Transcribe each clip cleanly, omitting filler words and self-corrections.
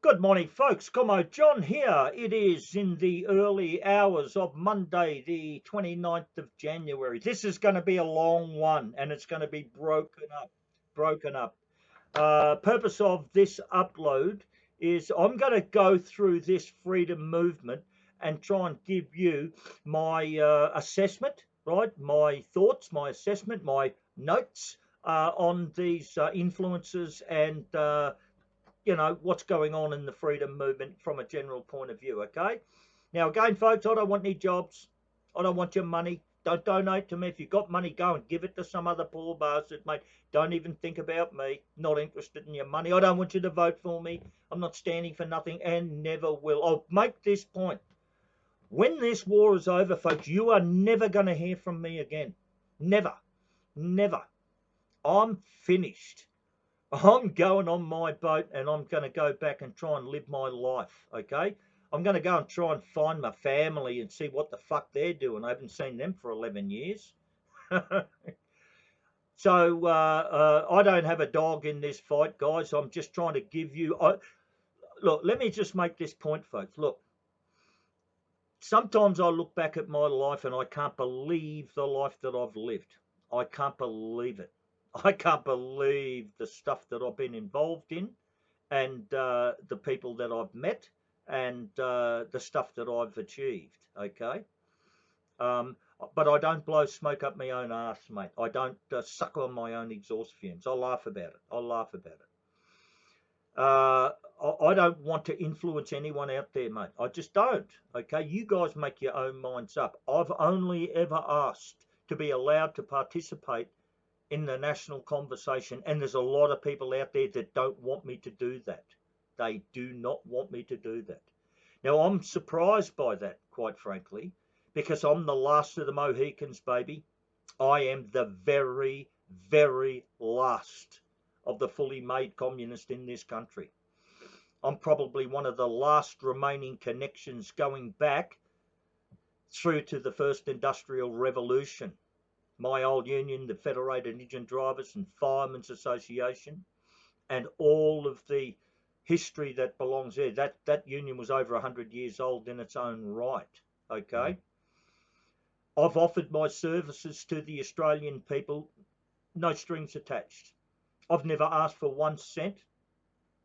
Good morning, folks. Como John here. It is in the early hours of Monday, the 29th of January. This is going to be a long one and it's going to be broken up. Broken up. Purpose of this upload is I'm going to go through this freedom movement and try and give you my assessment, right? My thoughts, my assessment, my notes on these influences and what's going on in the freedom movement from a general point of view. Okay. Now, again, folks, I don't want any jobs. I don't want your money. Don't donate to me. If you've got money, go and give it to some other poor bastard, mate. Don't even think about me. Not interested in your money. I don't want you to vote for me. I'm not standing for nothing and never will. I'll make this point. When this war is over, folks, you are never going to hear from me again. Never. Never. I'm finished. I'm going on my boat and I'm going to go back and try and live my life, okay? I'm going to go and try and find my family and see what the fuck they're doing. I haven't seen them for 11 years. So I don't have a dog in this fight, guys. I'm just trying to give you... Look, let me just make this point, folks. Look, sometimes I look back at my life and I can't believe the life that I've lived. I can't believe it. I can't believe the stuff that I've been involved in and the people that I've met and the stuff that I've achieved, okay? But I don't blow smoke up my own arse, mate. I don't suck on my own exhaust fumes. I laugh about it. I laugh about it. I don't want to influence anyone out there, mate. I just don't, okay? You guys make your own minds up. I've only ever asked to be allowed to participate in the national conversation, and there's a lot of people out there that don't want me to do that. They do not want me to do that. Now, I'm surprised by that, quite frankly, because I'm the last of the Mohicans, baby. I am the very, very last of the fully made communist in this country. I'm probably one of the last remaining connections going back through to the first industrial revolution. My old union, the Federated Engine Drivers and Firemen's Association, and all of the history that belongs there. That union was over 100 years old in its own right, okay? I've offered my services to the Australian people, no strings attached. I've never asked for 1 cent.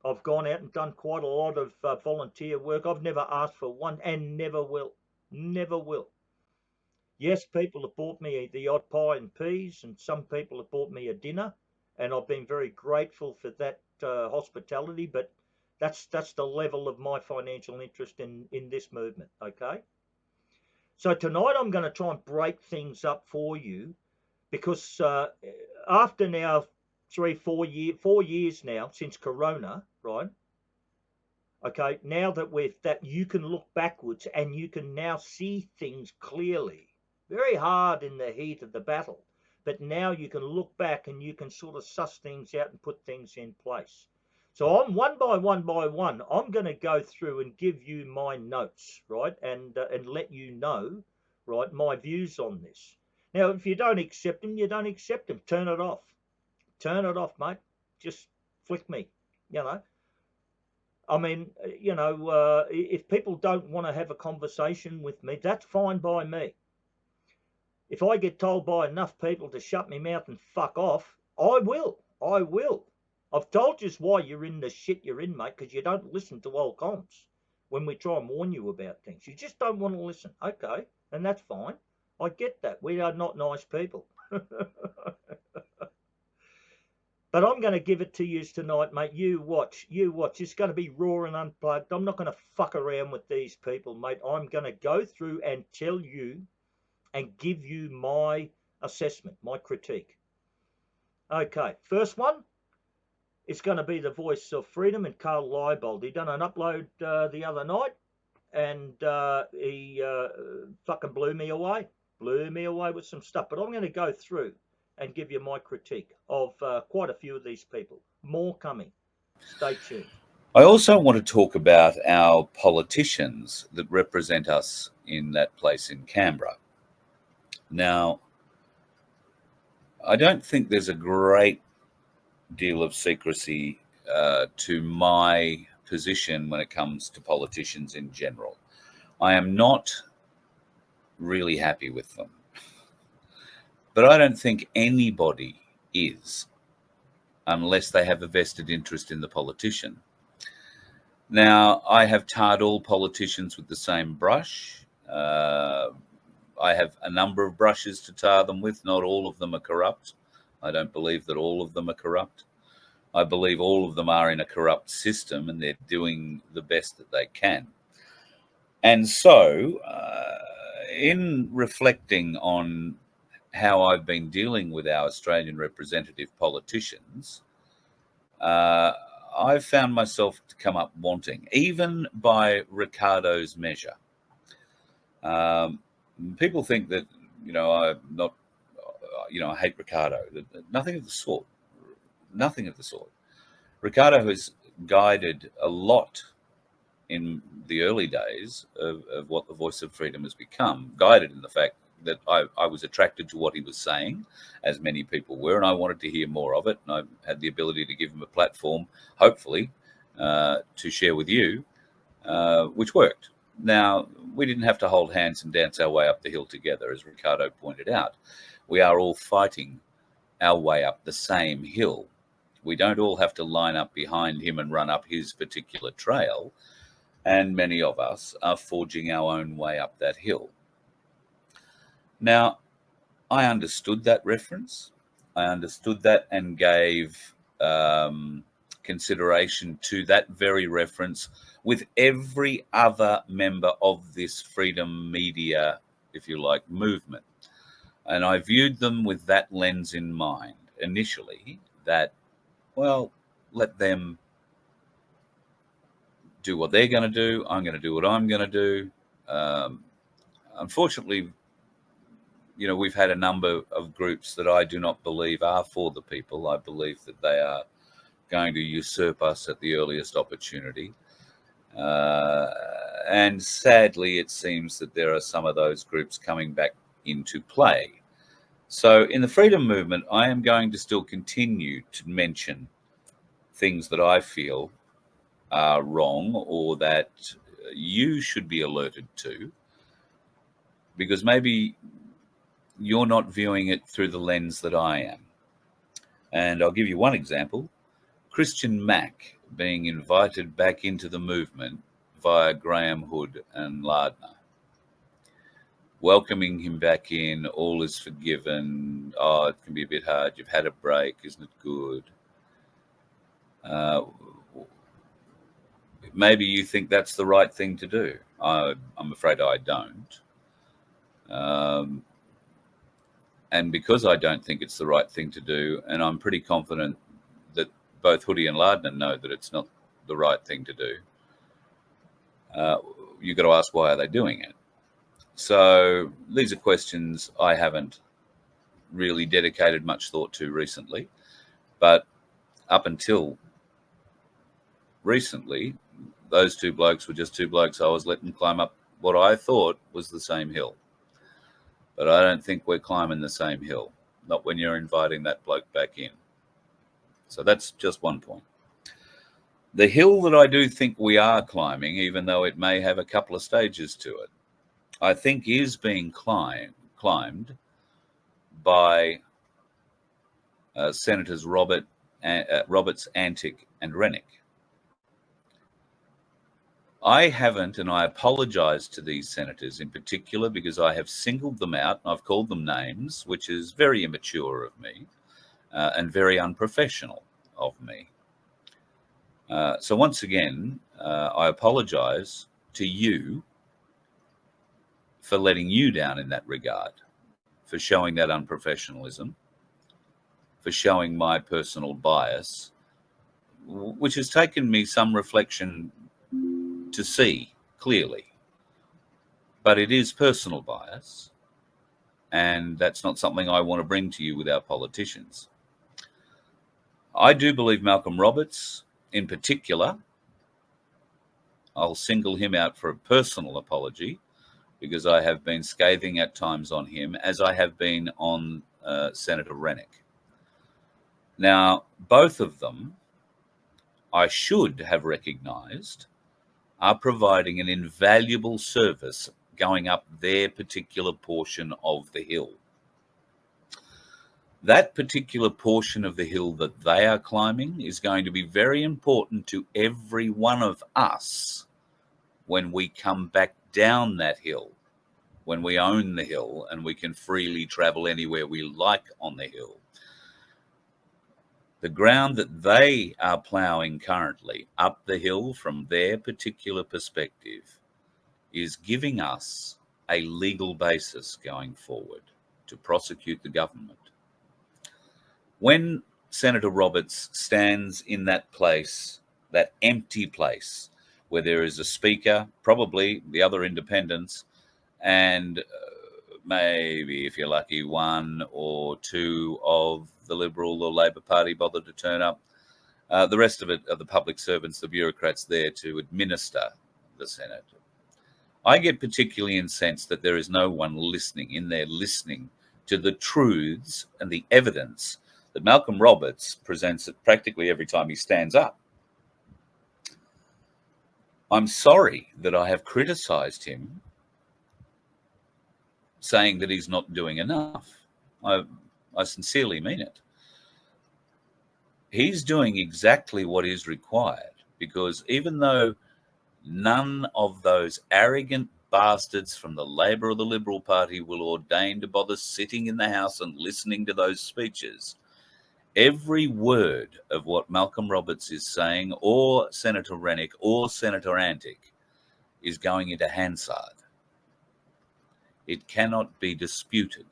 I've gone out and done quite a lot of volunteer work. I've never asked for one and never will. Never will. Yes, people have bought me the odd pie and peas, and some people have bought me a dinner, and I've been very grateful for that hospitality, but that's the level of my financial interest in this movement, okay? So tonight I'm going to try and break things up for you, because after now 4 years now since Corona, right? Okay, now that you can look backwards and you can now see things clearly. Very hard in the heat of the battle, but now you can look back and you can sort of suss things out and put things in place. So I'm one by one, I'm going to go through and give you my notes, right, and let you know, right, my views on this. Now, if you don't accept them, you don't accept them. Turn it off. Turn it off, mate. Just flick me, you know. I mean, if people don't want to have a conversation with me, that's fine by me. If I get told by enough people to shut my mouth and fuck off, I will. I will. I've told you why you're in the shit you're in, mate, because you don't listen to old comms when we try and warn you about things. You just don't want to listen. Okay, and that's fine. I get that. We are not nice people. But I'm going to give it to you tonight, mate. You watch. You watch. It's going to be raw and unplugged. I'm not going to fuck around with these people, mate. I'm going to go through and tell you and give you my assessment, my critique. Okay, first one is going to be the Voice of Freedom and Carl Leibold. He done an upload the other night, and he fucking blew me away with some stuff. But I'm going to go through and give you my critique of quite a few of these people. More coming. Stay tuned. I also want to talk about our politicians that represent us in that place in Canberra. Now, I don't think there's a great deal of secrecy to my position when it comes to politicians in general. I am not really happy with them. But I don't think anybody is, unless they have a vested interest in the politician. Now, I have tarred all politicians with the same brush. I have a number of brushes to tar them with. Not all of them are corrupt. I don't believe that all of them are corrupt. I believe all of them are in a corrupt system and they're doing the best that they can. And so, in reflecting on how I've been dealing with our Australian representative politicians, I've found myself to come up wanting, even by Ricardo's measure. People think that, I'm not, I hate Ricardo. Nothing of the sort. Nothing of the sort. Ricardo has guided a lot in the early days of what the Voice of Freedom has become, guided in the fact that I was attracted to what he was saying, as many people were, and I wanted to hear more of it. And I had the ability to give him a platform, hopefully, to share with you, which worked. Now, we didn't have to hold hands and dance our way up the hill together, as Ricardo pointed out. We are all fighting our way up the same hill. We don't all have to line up behind him and run up his particular trail, and many of us are forging our own way up that hill. Now, I understood that reference. I understood that and gave consideration to that very reference with every other member of this freedom media, if you like, movement. And I viewed them with that lens in mind initially, that, well, let them do what they're going to do. I'm going to do what I'm going to do. Unfortunately, we've had a number of groups that I do not believe are for the people. I believe that they are going to usurp us at the earliest opportunity. And sadly, it seems that there are some of those groups coming back into play. So in the freedom movement, I am going to still continue to mention things that I feel are wrong or that you should be alerted to, because maybe you're not viewing it through the lens that I am. And I'll give you one example. Christian Mack being invited back into the movement via Graham Hood and Lardner. Welcoming him back in, all is forgiven. Oh, it can be a bit hard. You've had a break, isn't it good? Maybe you think that's the right thing to do. I'm afraid I don't. And because I don't think it's the right thing to do, and I'm pretty confident that both Hoodie and Lardner know that it's not the right thing to do, you've got to ask, why are they doing it? So these are questions I haven't really dedicated much thought to recently. But up until recently, those two blokes were just two blokes I was letting climb up what I thought was the same hill. But I don't think we're climbing the same hill, not when you're inviting that bloke back in. So that's just one point. The hill that I do think we are climbing, even though it may have a couple of stages to it, I think is being climbed by Senators Roberts, Antic, and Rennick. I haven't, and I apologise to these senators in particular, because I have singled them out and I've called them names, which is very immature of me and very unprofessional of me. So once again, I apologise to you for letting you down in that regard, for showing that unprofessionalism, for showing my personal bias, which has taken me some reflection to see clearly. But it is personal bias, and that's not something I want to bring to you with our politicians. I do believe Malcolm Roberts, in particular, I'll single him out for a personal apology, because I have been scathing at times on him, as I have been on Senator Rennick. Now, both of them I should have recognised are providing an invaluable service going up their particular portion of the hill. That particular portion of the hill that they are climbing is going to be very important to every one of us when we come back down that hill, when we own the hill and we can freely travel anywhere we like on the hill. The ground that they are ploughing currently up the hill from their particular perspective is giving us a legal basis going forward to prosecute the government. When Senator Roberts stands in that place, that empty place, where there is a speaker, probably the other independents, and maybe, if you're lucky, one or two of the Liberal or Labor Party bothered to turn up, the rest of it are the public servants, the bureaucrats there to administer the Senate. I get particularly incensed that there is no one listening to the truths and the evidence that Malcolm Roberts presents at practically every time he stands up. I'm sorry that I have criticised him, saying that he's not doing enough. I sincerely mean it. He's doing exactly what is required, because even though none of those arrogant bastards from the Labor or the Liberal Party will ordain to bother sitting in the House and listening to those speeches, every word of what Malcolm Roberts is saying, or Senator Rennick, or Senator Antic, is going into Hansard. It cannot be disputed.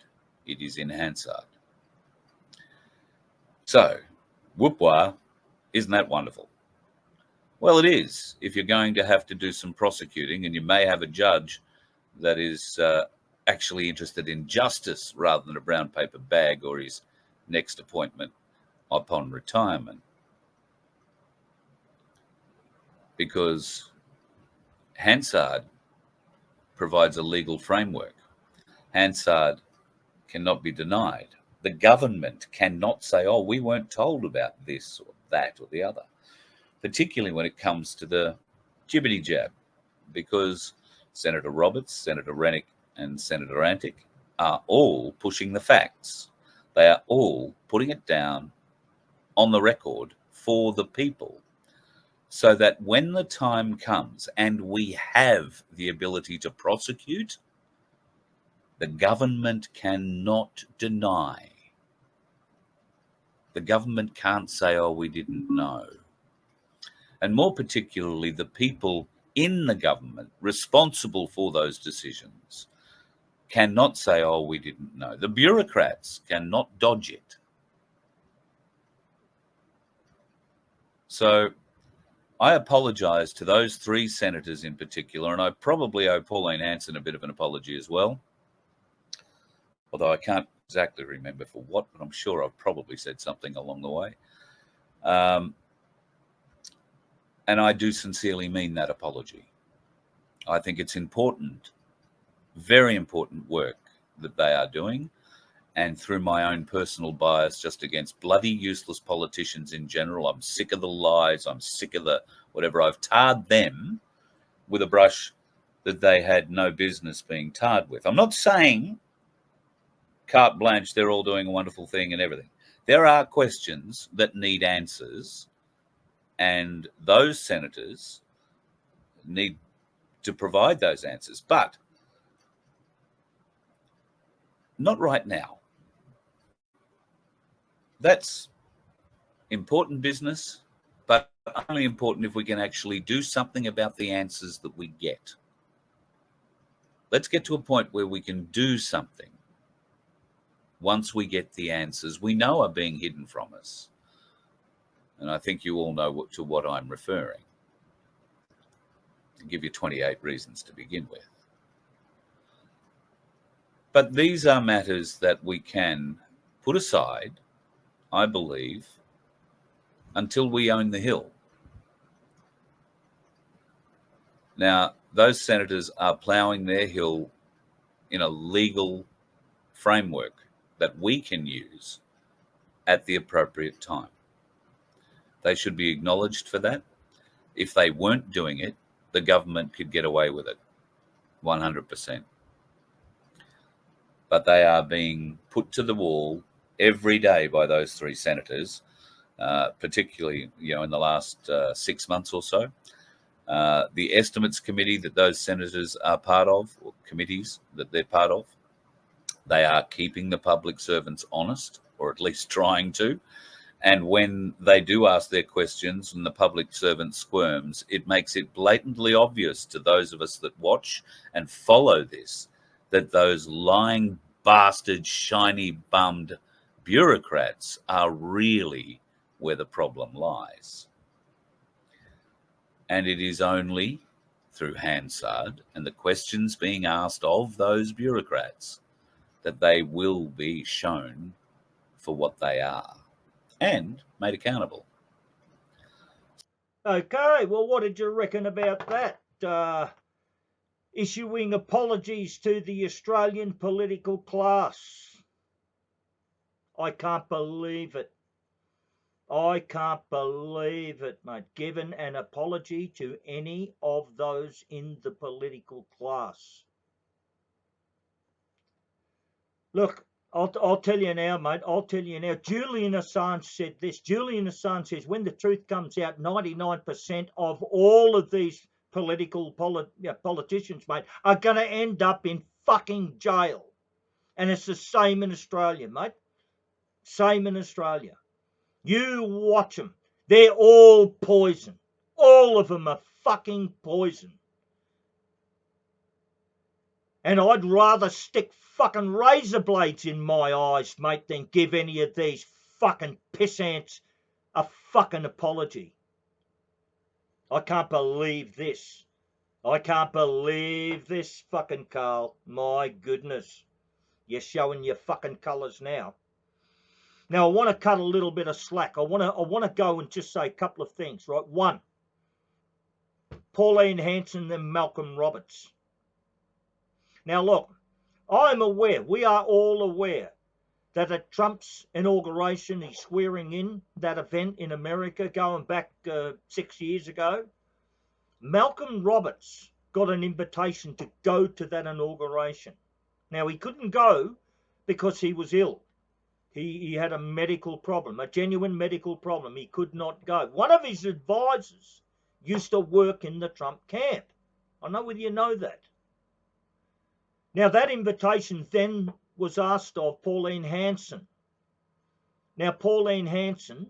It is in Hansard. So, whoop-wah, isn't that wonderful? Well, it is, if you're going to have to do some prosecuting, and you may have a judge that is actually interested in justice rather than a brown paper bag or his next appointment upon retirement. Because Hansard provides a legal framework. Hansard cannot be denied. The government cannot say, oh, we weren't told about this or that or the other, particularly when it comes to the jibbity jab, because Senator Roberts, Senator Rennick, and Senator Antic are all pushing the facts. They are all putting it down on the record for the people, so that when the time comes and we have the ability to prosecute, the government cannot deny. The government can't say, oh, we didn't know. And more particularly, the people in the government responsible for those decisions cannot say, oh, we didn't know. The bureaucrats cannot dodge it. So I apologise to those three senators in particular, and I probably owe Pauline Hanson a bit of an apology as well, although I can't exactly remember for what, but I'm sure I've probably said something along the way. And I do sincerely mean that apology. I think it's important, very important work that they are doing. And through my own personal bias just against bloody useless politicians in general, I'm sick of the lies, I'm sick of the whatever. I've tarred them with a brush that they had no business being tarred with. I'm not saying carte blanche, they're all doing a wonderful thing and everything. There are questions that need answers, and those senators need to provide those answers, but not right now. That's important business, but only important if we can actually do something about the answers that we get. Let's get to a point where we can do something once we get the answers we know are being hidden from us. And I think you all know to what I'm referring. I'll give you 28 reasons to begin with. But these are matters that we can put aside, I believe, until we own the hill. Now, those senators are ploughing their hill in a legal framework that we can use at the appropriate time. They should be acknowledged for that. If they weren't doing it, the government could get away with it 100%. But they are being put to the wall every day by those three senators, particularly in the last 6 months or so. The estimates committee that those senators are part of, or committees that they're part of, they are keeping the public servants honest, or at least trying to. And when they do ask their questions and the public servant squirms, it makes it blatantly obvious to those of us that watch and follow this that those lying bastard, shiny bummed bureaucrats are really where the problem lies. And it is only through Hansard and the questions being asked of those bureaucrats that they will be shown for what they are and made accountable. Okay, well, what did you reckon about that? Issuing apologies to the Australian political class. I can't believe it. I can't believe it, mate. Given an apology to any of those in the political class. Look, I'll tell you now, mate. I'll tell you now. Julian Assange said this. Julian Assange says when the truth comes out, 99% of all of these politicians, mate, are going to end up in fucking jail. And it's the same in Australia, mate. Same in Australia. You watch them. They're all poison. All of them are fucking poison. And I'd rather stick fucking razor blades in my eyes, mate, than give any of these fucking pissants a fucking apology. I can't believe this. I can't believe this, fucking Carl. My goodness. You're showing your fucking colours now. Now, I want to cut a little bit of slack. I want to go and just say a couple of things, right? One, Pauline Hanson and Malcolm Roberts. Now, look, I'm aware, we are all aware, that at Trump's inauguration, he's swearing in that event in America going back 6 years ago, Malcolm Roberts got an invitation to go to that inauguration. Now, he couldn't go because he was ill. He had a medical problem, a genuine medical problem. He could not go. One of his advisors used to work in the Trump camp. I know whether you know that. Now, that invitation then was asked of Pauline Hanson. Now, Pauline Hanson,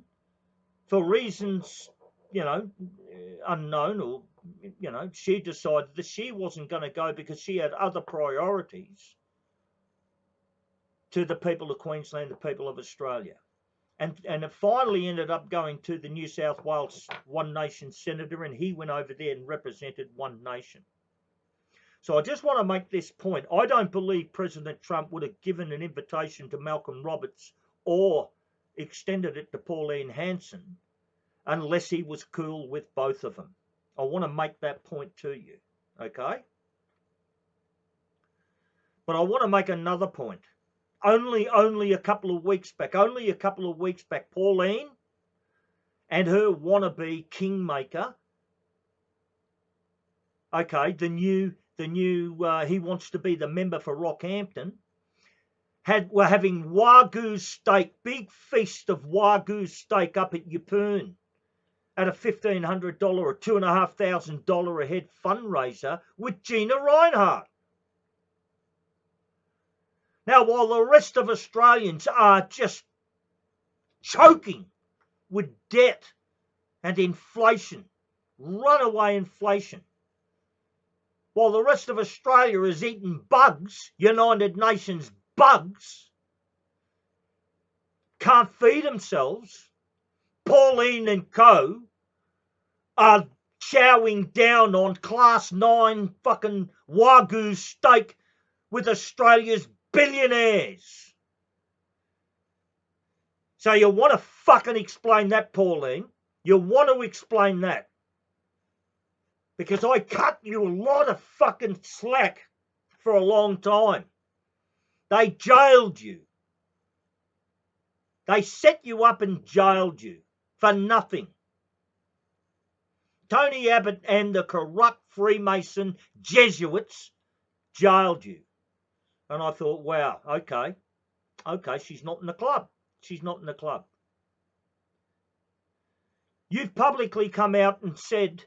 for reasons, unknown, or, she decided that she wasn't going to go because she had other priorities to the people of Queensland, the people of Australia. And it finally ended up going to the New South Wales One Nation senator, and he went over there and represented One Nation. So I just want to make this point. I don't believe President Trump would have given an invitation to Malcolm Roberts or extended it to Pauline Hanson unless he was cool with both of them. I want to make that point to you, okay? But I want to make another point. Only a couple of weeks back, Pauline and her wannabe kingmaker, okay, the new he wants to be the member for Rockhampton, were having Wagyu steak, big feast of Wagyu steak up at Yeppoon at a $1,500 or $2,500 a head fundraiser with Gina Reinhardt. Now, while the rest of Australians are just choking with debt and inflation, runaway inflation, while the rest of Australia is eating bugs, United Nations bugs, can't feed themselves, Pauline and co are chowing down on class 9 fucking Wagyu steak with Australia's billionaires. So you want to fucking explain that, Pauline? You want to explain that? Because I cut you a lot of fucking slack for a long time. They jailed you. They set you up and jailed you for nothing. Tony Abbott and the corrupt Freemason Jesuits jailed you. And I thought, wow, okay, she's not in the club. She's not in the club. You've publicly come out and said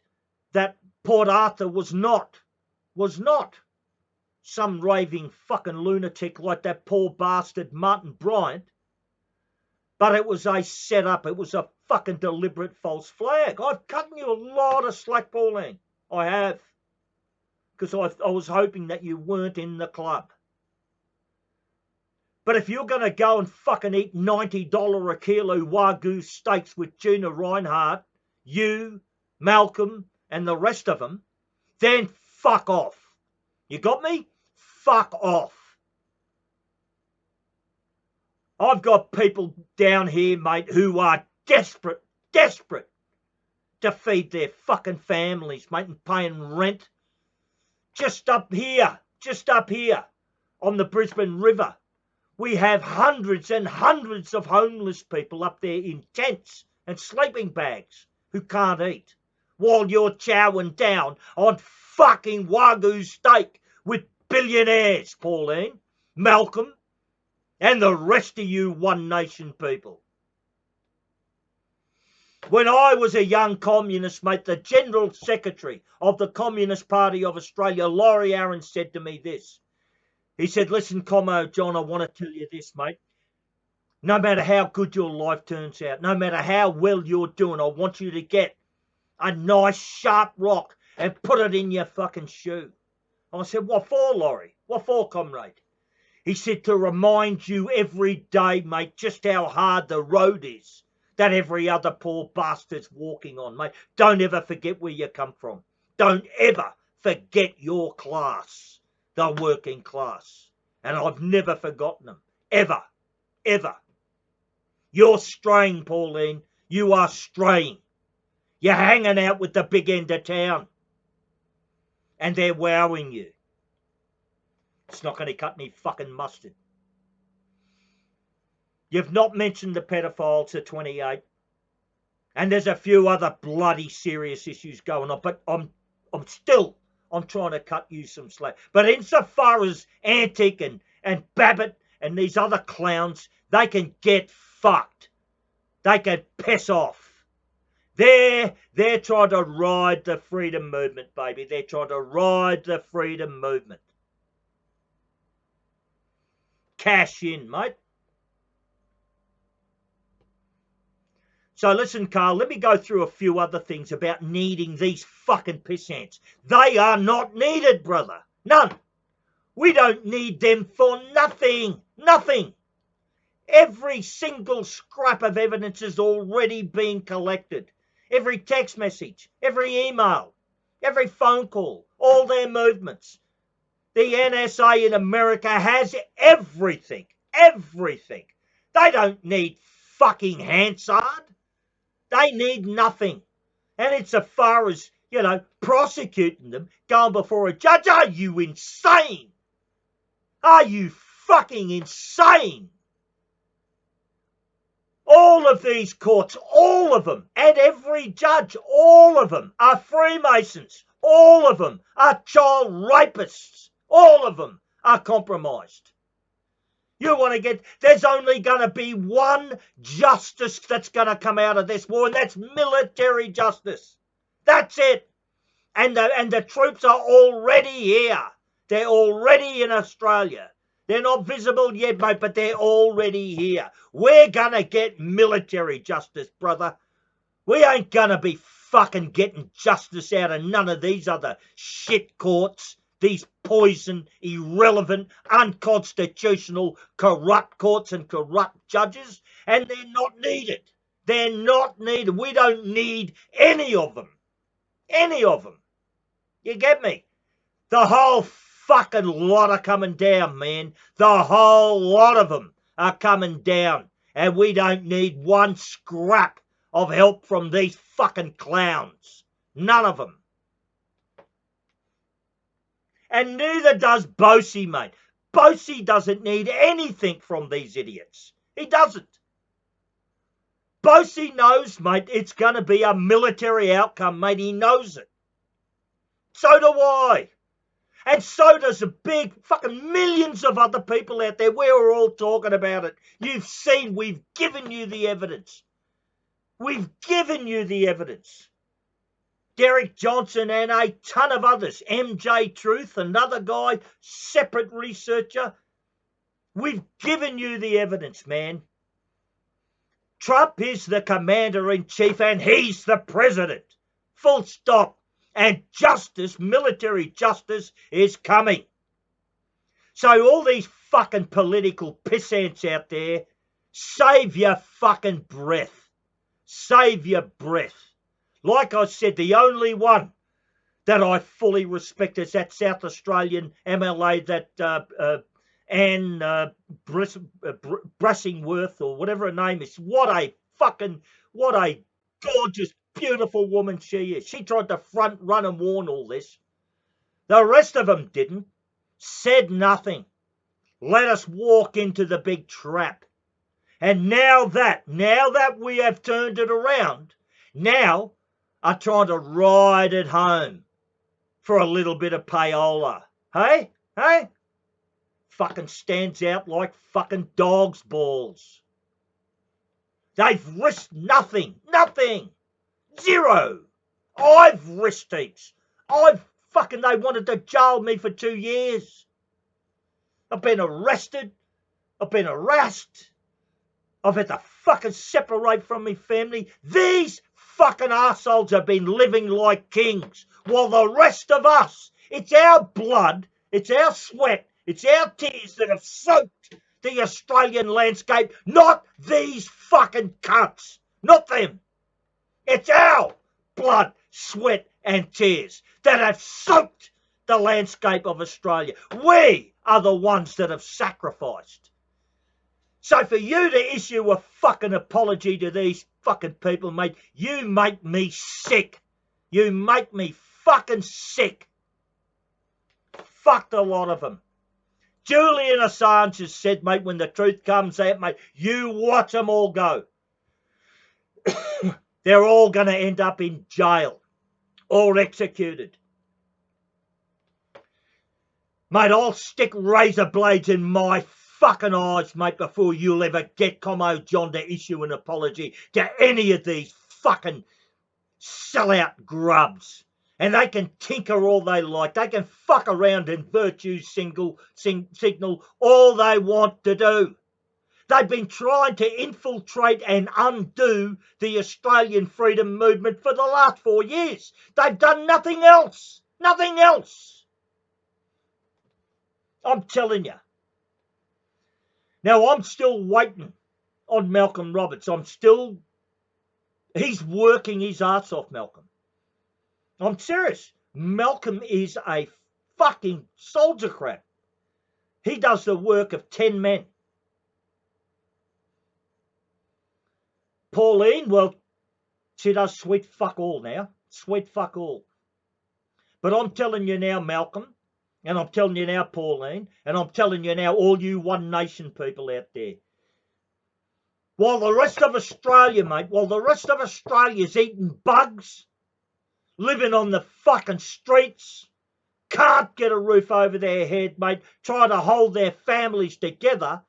that Port Arthur was not some raving fucking lunatic like that poor bastard Martin Bryant, but it was a setup. It was a fucking deliberate false flag. I've cut you a lot of slack, Pauline. I have. Because I was hoping that you weren't in the club. But if you're going to go and fucking eat $90 a kilo Wagyu steaks with Gina Reinhardt, you, Malcolm, and the rest of them, then fuck off. You got me? Fuck off. I've got people down here, mate, who are desperate to feed their fucking families, mate, and paying rent. Just up here on the Brisbane River, we have hundreds and hundreds of homeless people up there in tents and sleeping bags who can't eat, while you're chowing down on fucking Wagyu steak with billionaires, Pauline, Malcolm, and the rest of you One Nation people. When I was a young communist, mate, the General Secretary of the Communist Party of Australia, Laurie Aaron, said to me this. He said, listen, Commo John, I want to tell you this, mate. No matter how good your life turns out, no matter how well you're doing, I want you to get a nice sharp rock and put it in your fucking shoe. I said, what for, Laurie? What for, comrade? He said, to remind you every day, mate, just how hard the road is that every other poor bastard's walking on, mate. Don't ever forget where you come from. Don't ever forget your class, the working class. And I've never forgotten them. Ever. Ever. You're straying, Pauline. You are straying. You're hanging out with the big end of town. And they're wowing you. It's not going to cut any fucking mustard. You've not mentioned the pedophiles at 28. And there's a few other bloody serious issues going on. But I'm trying to cut you some slack. But insofar as Antic and Babbitt and these other clowns, they can get fucked. They can piss off. They're trying to ride the freedom movement, baby. They're trying to ride the freedom movement. Cash in, mate. So listen, Carl, let me go through a few other things about needing these fucking pissants. They are not needed, brother. None. We don't need them for nothing. Nothing. Every single scrap of evidence is already being collected. Every text message, every email, every phone call, all their movements. The NSA in America has everything. Everything. They don't need fucking Hansard. They need nothing. And insofar as, prosecuting them, going before a judge, are you insane? Are you fucking insane? All of these courts, all of them, and every judge, all of them are Freemasons. All of them are child rapists. All of them are compromised. You want to get, there's only going to be one justice that's going to come out of this war, and that's military justice. That's it. And the troops are already here. They're already in Australia. They're not visible yet, mate, but they're already here. We're going to get military justice, brother. We ain't going to be fucking getting justice out of none of these other shit courts. These poison, irrelevant, unconstitutional, corrupt courts and corrupt judges. And they're not needed. They're not needed. We don't need any of them. Any of them. You get me? The whole fucking lot are coming down, man. The whole lot of them are coming down. And we don't need one scrap of help from these fucking clowns. None of them. And neither does Bosey, mate. Bosey doesn't need anything from these idiots. He doesn't. Bosey knows, mate, it's going to be a military outcome, mate. He knows it. So do I. And so does the big fucking millions of other people out there. We're all talking about it. You've seen, we've given you the evidence. We've given you the evidence. Derek Johnson and a ton of others. MJ Truth, another guy, separate researcher. We've given you the evidence, man. Trump is the commander-in-chief and he's the president. Full stop. And justice, military justice, is coming. So all these fucking political pissants out there, save your fucking breath. Save your breath. Like I said, the only one that I fully respect is that South Australian MLA, that Anne Brassingworth, or whatever her name is. What a gorgeous, beautiful woman she is. She tried to front run and warn all this. The rest of them didn't. Said nothing. Let us walk into the big trap. And now that we have turned it around, now are trying to ride it home for a little bit of payola. Hey? Hey? Fucking stands out like fucking dog's balls. They've risked nothing. Nothing. Zero. I've risked heaps. They wanted to jail me for 2 years. I've been arrested. I've been harassed. I've had to fucking separate from my family. These fucking arseholes have been living like kings. While the rest of us, it's our blood, it's our sweat, it's our tears that have soaked the Australian landscape, not these fucking cunts. Not them. It's our blood, sweat and tears that have soaked the landscape of Australia. We are the ones that have sacrificed. So for you to issue a fucking apology to these fucking people, mate, you make me sick. You make me fucking sick. Fucked a lot of them. Julian Assange has said, mate, when the truth comes out, mate, you watch them all go. They're all going to end up in jail or executed. Mate, I'll stick razor blades in my fucking eyes, mate, before you'll ever get Como John to issue an apology to any of these fucking sellout grubs. And they can tinker all they like. They can fuck around and virtue signal all they want to do. They've been trying to infiltrate and undo the Australian freedom movement for the last 4 years. They've done nothing else. Nothing else. I'm telling you. Now, I'm still waiting on Malcolm Roberts. He's working his ass off, Malcolm. I'm serious. Malcolm is a fucking soldier crap. He does the work of 10 men. Pauline, well, she does sweet fuck all now. Sweet fuck all. But I'm telling you now, Malcolm, and I'm telling you now, Pauline, and I'm telling you now, all you One Nation people out there, while the rest of Australia, mate, while the rest of Australia's eating bugs, living on the fucking streets, can't get a roof over their head, mate, trying to hold their families together,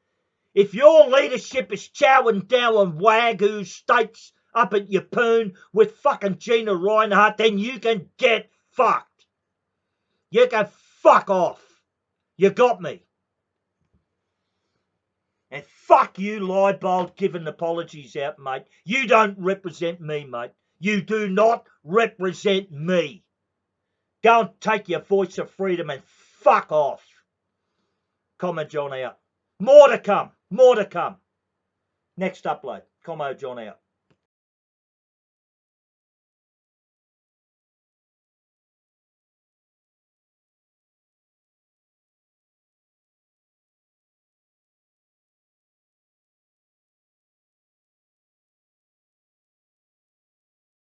if your leadership is chowing down on Wagyu steaks up at Yeppoon with fucking Gina Reinhardt, then you can get fucked. You can fuck off. You got me. And fuck you, Leibold, giving apologies out, mate. You don't represent me, mate. You do not represent me. Go and take your voice of freedom and fuck off. Como John out. More to come. More to come. Next upload. Como John out.